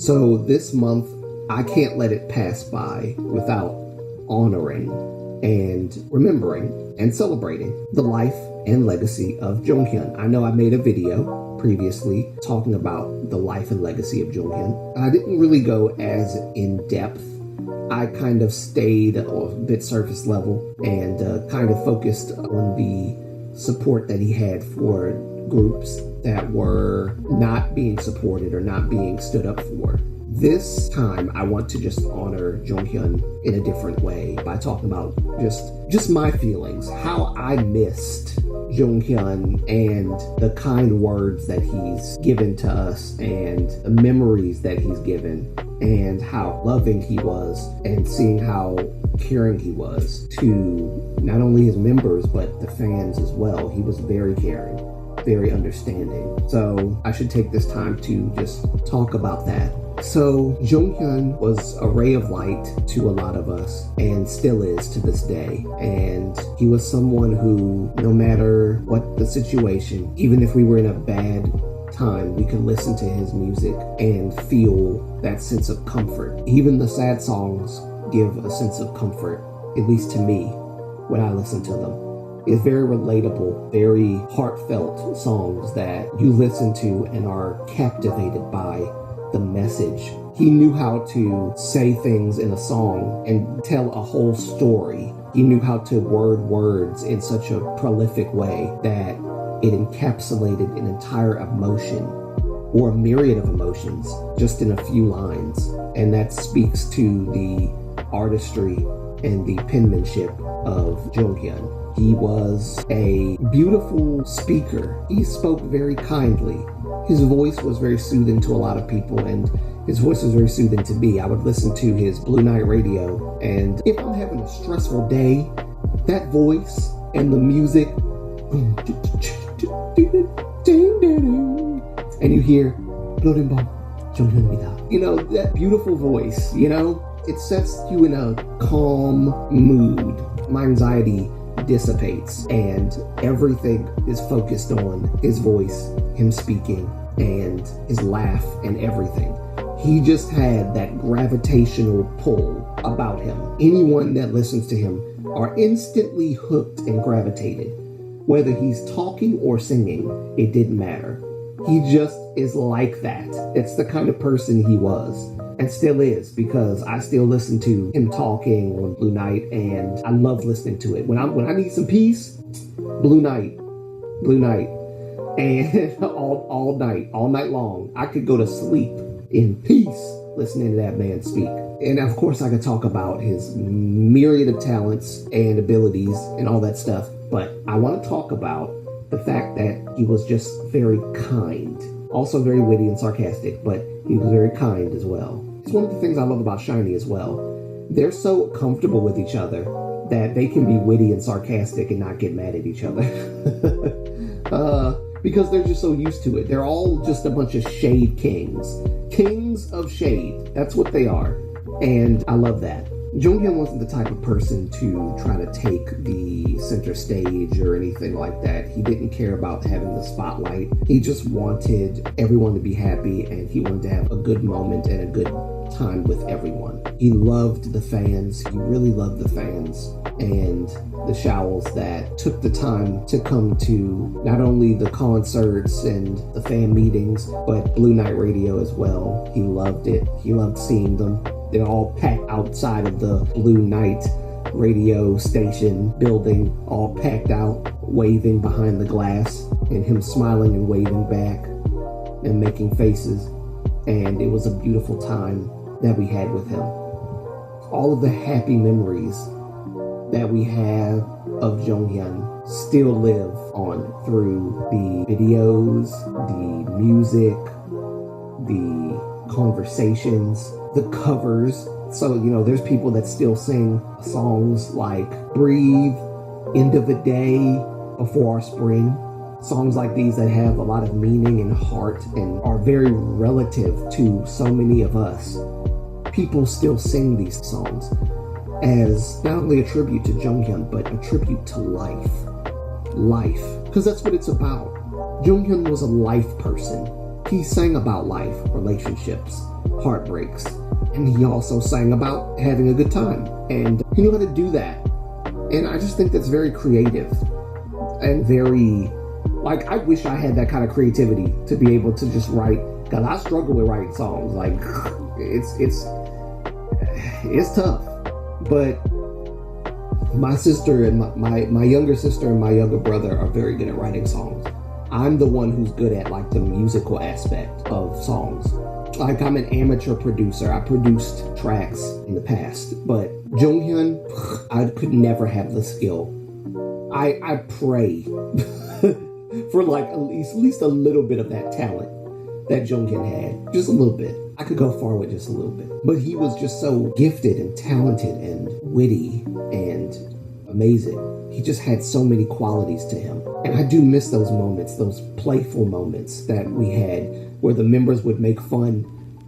So this month, I can't let it pass by without honoring and remembering and celebrating the life and legacy of Jonghyun. I know I made a video previously talking about the life and legacy of Jonghyun. I didn't really go as in depth. I kind of stayed a bit surface level and kind of focused on the support that he had for groups that were not being supported or not being stood up for. This time, I want to just honor Jonghyun in a different way by talking about just my feelings, how I missed Jonghyun and the kind words that he's given to us and the memories that he's given and how loving he was and seeing how caring he was to not only his members but the fans as well. He was very caring, very understanding. So I should take this time to just talk about that. So Jonghyun was a ray of light to a lot of us and still is to this day. And he was someone who, no matter what the situation, even if we were in a bad time, we could listen to his music and feel that sense of comfort. Even the sad songs give a sense of comfort, at least to me, when I listen to them. It's very relatable, very heartfelt songs that you listen to and are captivated by the message. He knew how to say things in a song and tell a whole story. He knew how to word words in such a prolific way that it encapsulated an entire emotion or a myriad of emotions just in a few lines. And that speaks to the artistry and the penmanship of Jonghyun. He was a beautiful speaker. He spoke very kindly. His voice was very soothing to a lot of people, and his voice was very soothing to me. I would listen to his Blue Night Radio, and if I'm having a stressful day, that voice and the music, and you hear, you know, that beautiful voice, you know, it sets you in a calm mood. My anxiety dissipates and everything is focused on his voice, him speaking, and his laugh and everything. He just had that gravitational pull about him. Anyone that listens to him are instantly hooked and gravitated. Whether he's talking or singing, it didn't matter. He just is like that. It's the kind of person he was. And still is, because I still listen to him talking on Blue Night, and I love listening to it. When I need some peace, Blue Night, and all night long. I could go to sleep in peace listening to that man speak. And of course, I could talk about his myriad of talents and abilities and all that stuff, but I want to talk about the fact that he was just very kind. Also very witty and sarcastic, but he was very kind as well. It's one of the things I love about SHINee as well. They're so comfortable with each other that they can be witty and sarcastic and not get mad at each other. Because they're just so used to it. They're all just a bunch of shade kings. Kings of shade. That's what they are. And I love that. Jonghyun wasn't the type of person to try to take the center stage or anything like that. He didn't care about having the spotlight. He just wanted everyone to be happy, and he wanted to have a good moment and a good time with everyone. He loved the fans. He really loved the fans and the Showls that took the time to come to not only the concerts and the fan meetings, but Blue Night Radio as well. He loved it. He loved seeing them. They're all packed outside of the Blue Night Radio station building, all packed out, waving behind the glass, and him smiling and waving back and making faces. And it was a beautiful time that we had with him. All of the happy memories that we have of Jonghyun still live on through the videos, the music, the conversations, the covers. So, you know, there's people that still sing songs like Breathe, End of a Day, Before Our Spring. Songs like these that have a lot of meaning and heart and are very relative to so many of us. People still sing these songs as not only a tribute to Jonghyun, but a tribute to life. Life. Because that's what it's about. Jonghyun was a life person. He sang about life, relationships, heartbreaks. And he also sang about having a good time. And he knew how to do that. And I just think that's very creative and very, like, I wish I had that kind of creativity to be able to just write, because I struggle with writing songs. Like, it's tough. But my sister and my younger sister and my younger brother are very good at writing songs. I'm the one who's good at, like, the musical aspect of songs. Like, I'm an amateur producer. I produced tracks in the past, but Jonghyun, I could never have the skill. I pray for, like, at least a little bit of that talent that Jonghyun had. Just a little bit. I could go far with just a little bit. But he was just so gifted and talented and witty and amazing. He just had so many qualities to him. And I do miss those moments, those playful moments that we had where the members would make fun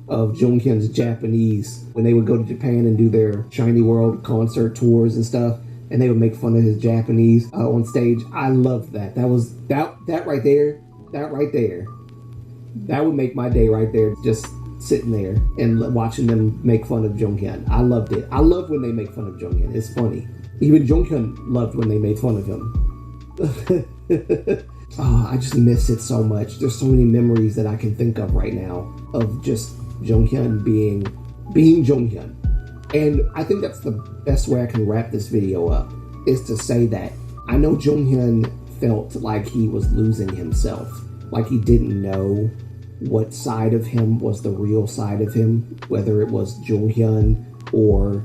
of Jonghyun's Japanese when they would go to Japan and do their Shiny World concert tours and stuff, and they would make fun of his Japanese on stage. I loved that. That right there, that would make my day right there, just sitting there and watching them make fun of Jonghyun. I loved it. I love when they make fun of Jonghyun. It's funny. Even Jonghyun loved when they made fun of him. Oh, I just miss it so much. There's so many memories that I can think of right now of just Jonghyun being Jonghyun. And I think that's the best way I can wrap this video up, is to say that I know Jonghyun felt like he was losing himself, like he didn't know what side of him was the real side of him, whether it was Jonghyun or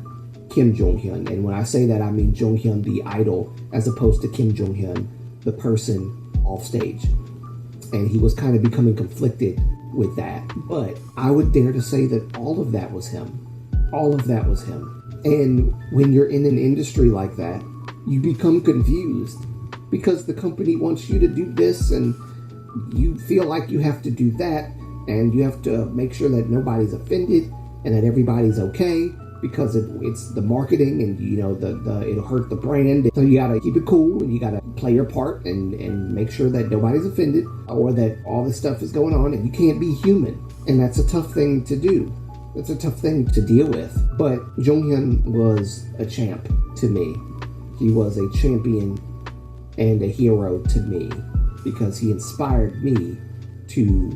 Kim Jonghyun. And when I say that, I mean Jonghyun the idol, as opposed to Kim Jonghyun, the person off stage. And he was kind of becoming conflicted with that. But I would dare to say that all of that was him. All of that was him. And when you're in an industry like that, you become confused because the company wants you to do this and you feel like you have to do that, and you have to make sure that nobody's offended and that everybody's okay, because it's the marketing, and you know it'll hurt the brand. So you gotta keep it cool, and you gotta play your part and make sure that nobody's offended, or that all this stuff is going on, and you can't be human. And that's a tough thing to do. It's a tough thing to deal with. But Jonghyun was a champ to me. He was a champion and a hero to me, because he inspired me to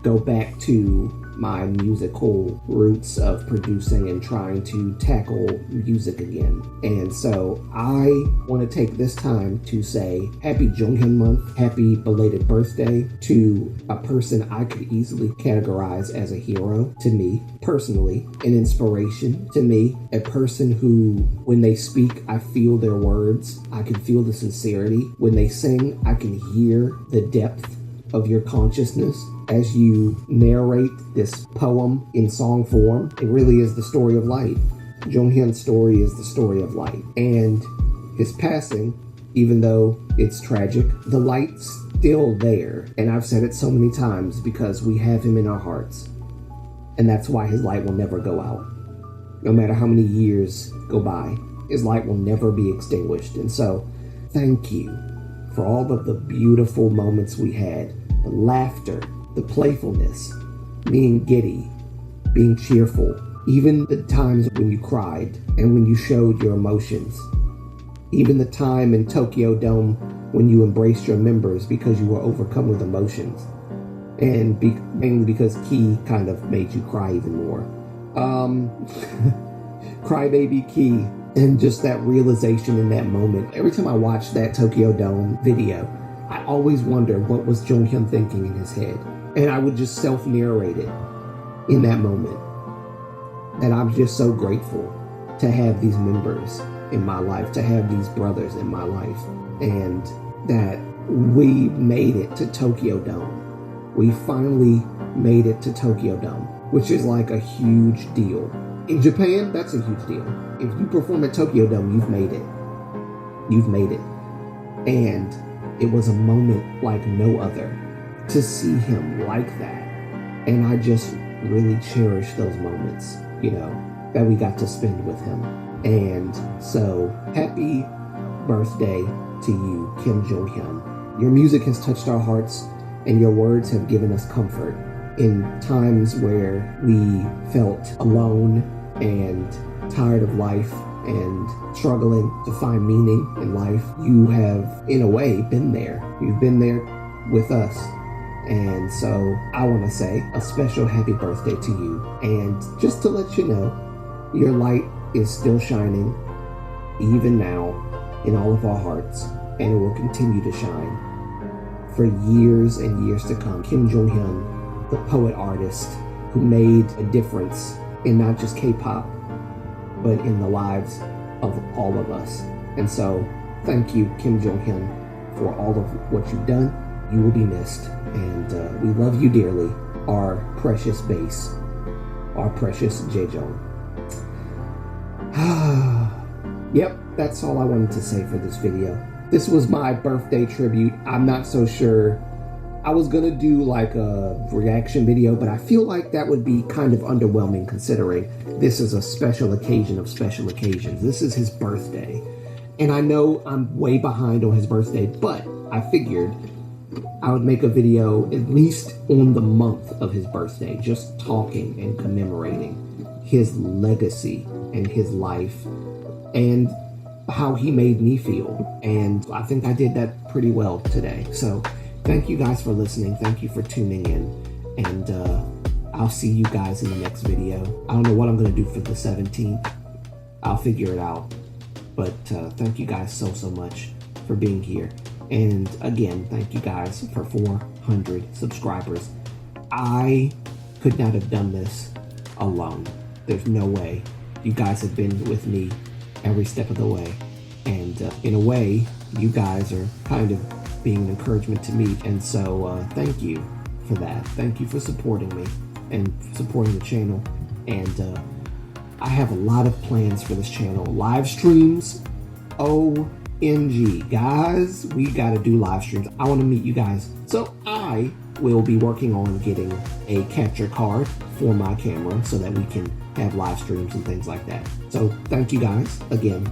go back to my musical roots of producing and trying to tackle music again. And so I want to take this time to say happy Jonghyun month, happy belated birthday to a person I could easily categorize as a hero to me personally, an inspiration to me, a person who, when they speak, I feel their words. I can feel the sincerity. When they sing, I can hear the depth of your consciousness as you narrate this poem in song form. It really is the story of life. Jonghyun's story is the story of life. And his passing, even though it's tragic, the light's still there. And I've said it so many times, because we have him in our hearts. And that's why his light will never go out. No matter how many years go by, his light will never be extinguished. And so, thank you for all of the beautiful moments we had, the laughter, the playfulness, being giddy, being cheerful, even the times when you cried and when you showed your emotions, even the time in Tokyo Dome when you embraced your members because you were overcome with emotions, and mainly because Key kind of made you cry even more. Crybaby Key. And just that realization in that moment. Every time I watch that Tokyo Dome video, I always wonder what was Jonghyun thinking in his head. And I would just self-narrate it in that moment. And I'm just so grateful to have these members in my life, to have these brothers in my life, and that we made it to Tokyo Dome. We finally made it to Tokyo Dome, which is like a huge deal. In Japan, that's a huge deal. If you perform at Tokyo Dome, you've made it. You've made it. And it was a moment like no other to see him like that. And I just really cherish those moments, that we got to spend with him. And so, happy birthday to you, Kim Jonghyun. Your music has touched our hearts, and your words have given us comfort. in times where we felt alone and tired of life and struggling to find meaning in life, you have, in a way, been there. You've been there with us. And so I want to say a special happy birthday to you. And just to let you know, your light is still shining, even now, in all of our hearts, and it will continue to shine for years and years to come. Kim Jonghyun, the poet artist who made a difference in not just K-pop, but in the lives of all of us. And so, thank you, Kim Jonghyun, for all of what you've done. You will be missed, and we love you dearly, our precious bass, our precious Jaejong. Yep, that's all I wanted to say for this video. This was my birthday tribute. I'm not so sure. I was gonna do like a reaction video, but I feel like that would be kind of underwhelming considering this is a special occasion of special occasions. This is his birthday. And I know I'm way behind on his birthday, but I figured I would make a video at least on the month of his birthday, just talking and commemorating his legacy and his life and how he made me feel. And I think I did that pretty well today. So thank you guys for listening. Thank you for tuning in. And I'll see you guys in the next video. I don't know what I'm going to do for the 17th. I'll figure it out. But thank you guys so much for being here. And again, thank you guys for 400 subscribers. I could not have done this alone. There's no way. You guys have been with me every step of the way. And in a way, you guys are kind of being an encouragement to me. And so thank you for that. Thank you for supporting me and supporting the channel. And I have a lot of plans for this channel. Live streams, OMG. Guys, we gotta do live streams. I wanna meet you guys. So I will be working on getting a capture card for my camera so that we can have live streams and things like that. So thank you guys again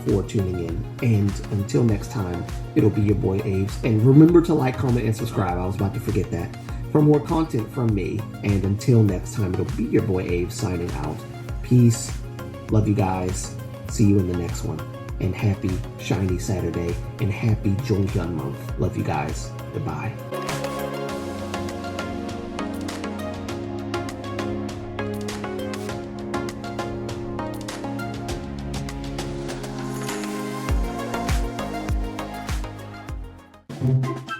for tuning in. And until next time, it'll be your boy Aves. And remember to like, comment, and subscribe. I was about to forget that. For more content from me. And until next time, it'll be your boy Aves signing out. Peace. Love you guys. See you in the next one. And happy shiny Saturday. And happy Jonghyun month. Love you guys. Goodbye. Thank you.